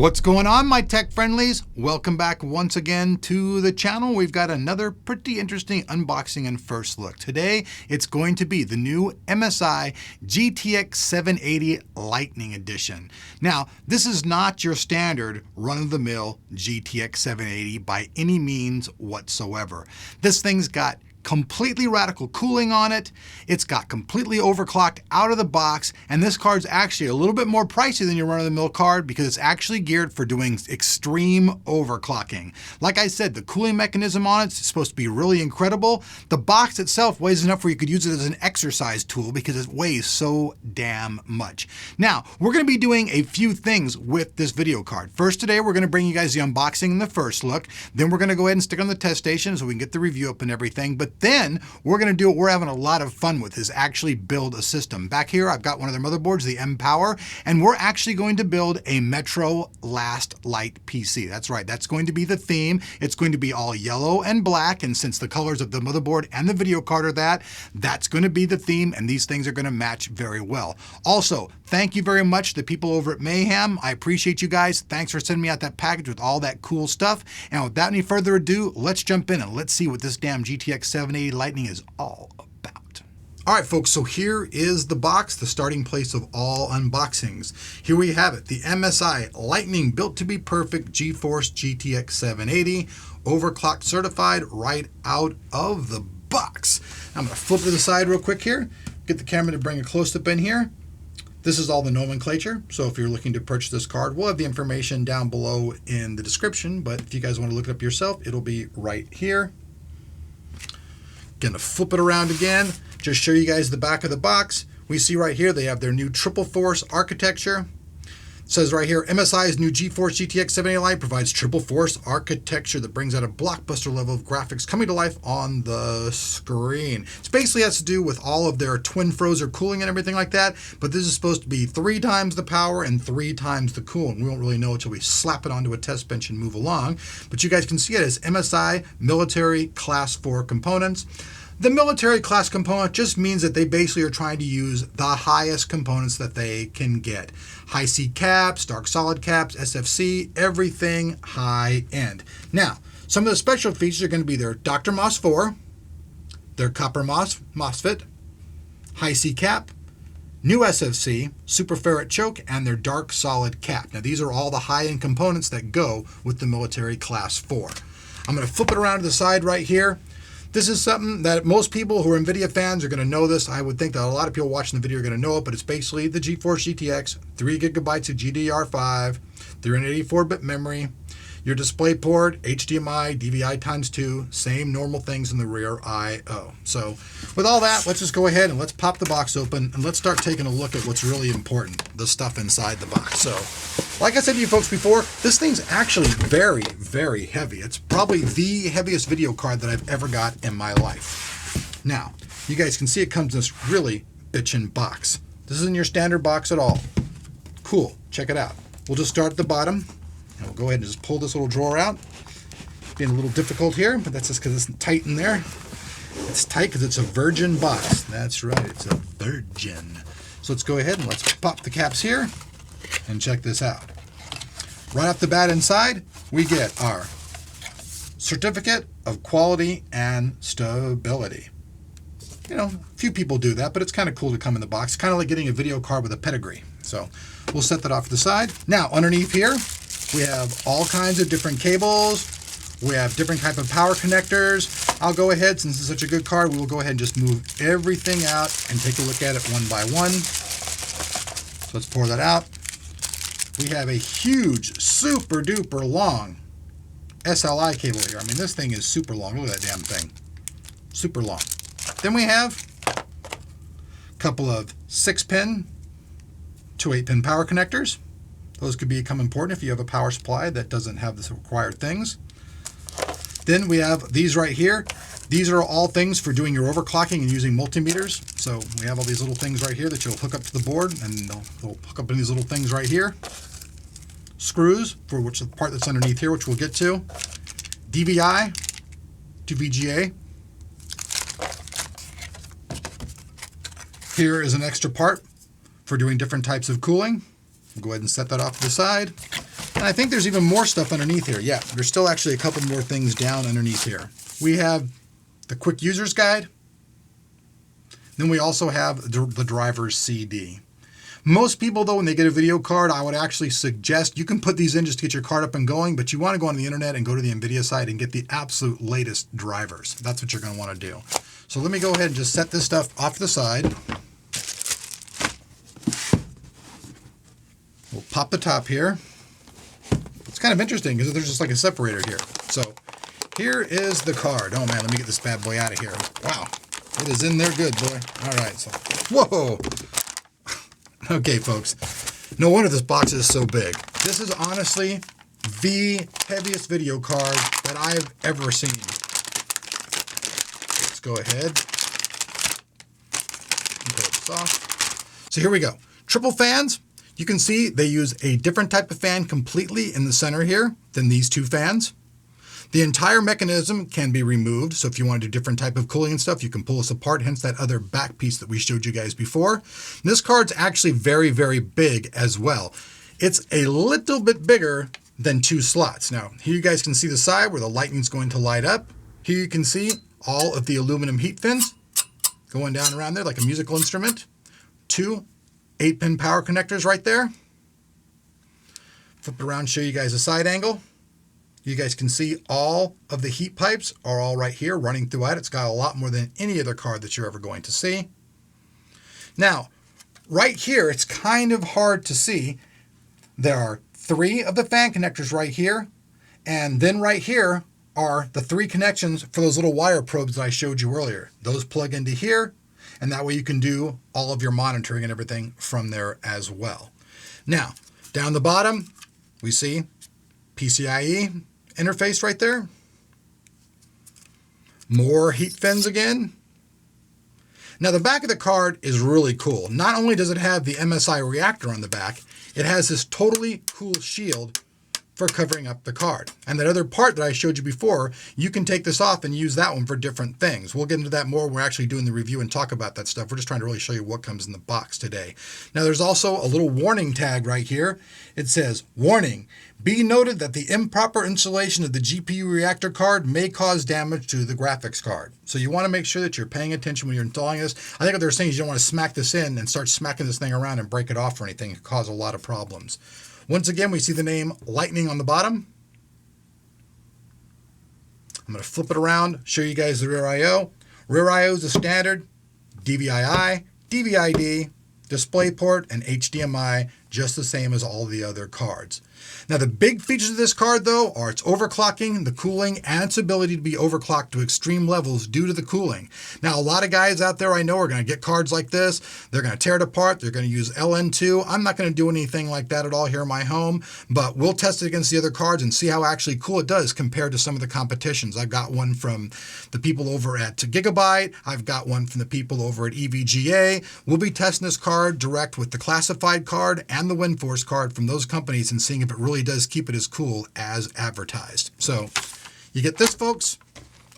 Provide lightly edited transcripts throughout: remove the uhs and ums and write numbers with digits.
What's going on, my tech friendlies? Welcome back once again to the channel. We've got another pretty interesting unboxing and first look. Today, it's going to be the new MSI GTX 780 Lightning Edition. Now, this is not your standard run-of-the-mill GTX 780 by any means whatsoever. This thing's got completely radical cooling on it. It's got completely overclocked out of the box, and this card's actually a little bit more pricey than your run-of-the-mill card because it's actually geared for doing extreme overclocking. Like I said, the cooling mechanism on it's supposed to be really incredible. The box itself weighs enough where you could use it as an exercise tool because it weighs so damn much. Now, we're going to be doing a few things with this video card. First, today we're going to bring you guys the unboxing and the first look. Then we're going to go ahead and stick on the test station so we can get the review up and everything. But then we're going to do what we're having a lot of fun with, is actually build a system. Back here, I've got one of their motherboards, the M Power, and we're actually going to build a Metro Last Light PC. That's right. That's going to be the theme. It's going to be all yellow and black. And since the colors of the motherboard and the video card are that's going to be the theme. And these things are going to match very well. Also, thank you very much to the people over at Mayhem. I appreciate you guys. Thanks for sending me out that package with all that cool stuff. And without any further ado, let's jump in and let's see what this damn GTX 780 Lightning is all about. All right, folks, so here is the box, the starting place of all unboxings. Here we have it, the MSI Lightning built to be perfect GeForce GTX 780, overclocked certified right out of the box. I'm gonna flip to the side real quick here, get the camera to bring a close-up in here. This is all the nomenclature, so if you're looking to purchase this card, we'll have the information down below in the description, but if you guys want to look it up yourself, it'll be right here. Gonna flip it around again, just show you guys the back of the box. We see right here they have their new triple force architecture. It says right here, MSI's new GeForce GTX 780 Lite provides triple force architecture that brings out a blockbuster level of graphics coming to life on the screen. It basically has to do with all of their twin frozen cooling and everything like that, but this is supposed to be 3 times the power and 3 times the cooling. We won't really know until we slap it onto a test bench and move along, but you guys can see it as MSI Military Class 4 components. The military class component just means that they basically are trying to use the highest components that they can get. High C caps, dark solid caps, SFC, everything high end. Now, some of the special features are going to be their Dr. MOS 4, their copper MOSFET, high C cap, new SFC, super ferrite choke, and their dark solid cap. Now, these are all the high-end components that go with the military class 4. I'm going to flip it around to the side right here. This is something that most people who are NVIDIA fans are going to know this. I would think that a lot of people watching the video are going to know it, but it's basically the GeForce GTX, 3 gigabytes of GDDR5, 384-bit memory, your display port, HDMI, DVI ×2, same normal things in the rear I/O. So with all that, let's just go ahead and let's pop the box open and let's start taking a look at what's really important, the stuff inside the box. So like I said to you folks before, this thing's actually very, very heavy. It's probably the heaviest video card that I've ever got in my life. Now, you guys can see it comes in this really bitchin' box. This isn't your standard box at all. Cool, check it out. We'll just start at the bottom. And we'll go ahead and just pull this little drawer out. Being a little difficult here, but that's just because it's tight in there. It's tight because it's a virgin box. That's right, it's a virgin. So let's go ahead and let's pop the caps here and check this out. Right off the bat inside, we get our Certificate of Quality and Stability. You know, a few people do that, but it's kind of cool to come in the box. Kind of like getting a video card with a pedigree. So we'll set that off to the side. Now, underneath here, we have all kinds of different cables. We have different type of power connectors. I'll go ahead, since it's such a good card, we will go ahead and just move everything out and take a look at it one by one. So let's pour that out. We have a huge, super duper long SLI cable here. I mean, this thing is super long. Look at that damn thing. Super long. Then we have a couple of 6-pin to 8-pin power connectors. Those could become important if you have a power supply that doesn't have the required things. Then we have these right here. These are all things for doing your overclocking and using multimeters. So we have all these little things right here that you'll hook up to the board, and they'll hook up in these little things right here. Screws, for which the part that's underneath here, which we'll get to. DVI to VGA. Here is an extra part for doing different types of cooling. We'll go ahead and set that off to the side. And I think there's even more stuff underneath here. Yeah, there's still actually a couple more things down underneath here. We have the quick user's guide. Then we also have the driver's CD. Most people, though, when they get a video card, I would actually suggest you can put these in just to get your card up and going, but you want to go on the internet and go to the NVIDIA site and get the absolute latest drivers. That's what you're going to want to do. So let me go ahead and just set this stuff off to the side. We'll pop the top here. It's kind of interesting because there's just like a separator here. So here is the card. Oh man, let me get this bad boy out of here. Wow, it is in there good, boy. All right, so whoa. Okay, folks, no wonder this box is so big. This is honestly the heaviest video card that I've ever seen. Let's go ahead and pull this off. So here we go. Triple fans. You can see they use a different type of fan completely in the center here than these two fans. The entire mechanism can be removed, so if you want to do different type of cooling and stuff, you can pull this apart, hence that other back piece that we showed you guys before. This card's actually very, very big as well. It's a little bit bigger than 2 slots. Now, here you guys can see the side where the lightning's going to light up. Here you can see all of the aluminum heat fins going down around there like a musical instrument. 2 8-pin power connectors right there. Flip it around, show you guys a side angle. You guys can see all of the heat pipes are all right here running throughout. It's got a lot more than any other card that you're ever going to see. Now, right here, it's kind of hard to see. There are 3 of the fan connectors right here. And then right here are the 3 connections for those little wire probes that I showed you earlier. Those plug into here, and that way you can do all of your monitoring and everything from there as well. Now, down the bottom, we see PCIe interface right there. More heat fins again. Now the back of the card is really cool. Not only does it have the MSI reactor on the back, it has this totally cool shield for covering up the card. And that other part that I showed you before, you can take this off and use that one for different things. We'll get into that more when we're actually doing the review and talk about that stuff. We're just trying to really show you what comes in the box today. Now there's also a little warning tag right here. It says, warning, be noted that the improper installation of the GPU reactor card may cause damage to the graphics card. So you want to make sure that you're paying attention when you're installing this. I think what they're saying is you don't want to smack this in and start smacking this thing around and break it off or anything. It can cause a lot of problems. Once again, we see the name Lightning on the bottom. I'm going to flip it around, show you guys the rear I/O. Rear I/O is the standard DVI-I, DVI-D, DisplayPort, and HDMI, just the same as all the other cards. Now the big features of this card though are its overclocking, the cooling, and its ability to be overclocked to extreme levels due to the cooling. Now a lot of guys out there I know are going to get cards like this, they're going to tear it apart, they're going to use LN2. I'm not going to do anything like that at all here in my home, but we'll test it against the other cards and see how actually cool it does compared to some of the competitions. I've got one from the people over at Gigabyte, I've got one from the people over at EVGA. We'll be testing this card direct with the classified card and the WindForce card from those companies and seeing if it really does keep it as cool as advertised. So you get this, folks,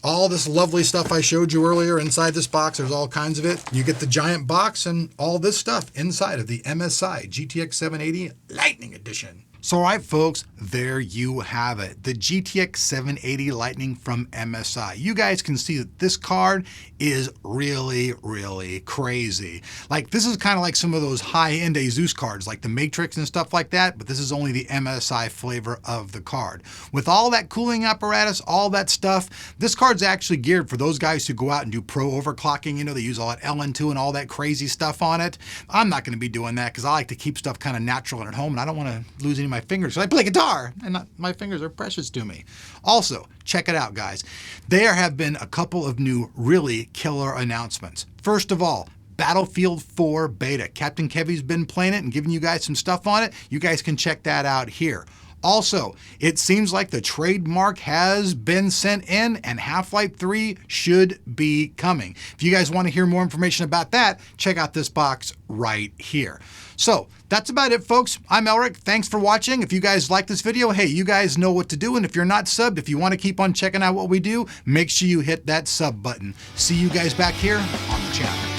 all this lovely stuff I showed you earlier inside this box. There's all kinds of it. You get the giant box and all this stuff inside of the MSI GTX 780 Lightning Edition. So all right, folks, there you have it. The GTX 780 Lightning from MSI. You guys can see that this card is really, really crazy. Like this is kind of like some of those high-end Asus cards, like the Matrix and stuff like that, but this is only the MSI flavor of the card. With all that cooling apparatus, all that stuff, this card's actually geared for those guys who go out and do pro overclocking. You know, they use all that LN2 and all that crazy stuff on it. I'm not going to be doing that because I like to keep stuff kind of natural and at home, and I don't want to lose any of my fingers. So I play guitar, and my fingers are precious to me. Also, check it out, guys. There have been a couple of new really killer announcements. First of all, Battlefield 4 beta. Captain Kevy's been playing it and giving you guys some stuff on it. You guys can check that out here. Also, it seems like the trademark has been sent in and Half-Life 3 should be coming. If you guys want to hear more information about that, check out this box right here. So that's about it, folks. I'm Elric. Thanks for watching. If you guys like this video, hey, you guys know what to do. And if you're not subbed, if you want to keep on checking out what we do, make sure you hit that sub button. See you guys back here on the channel.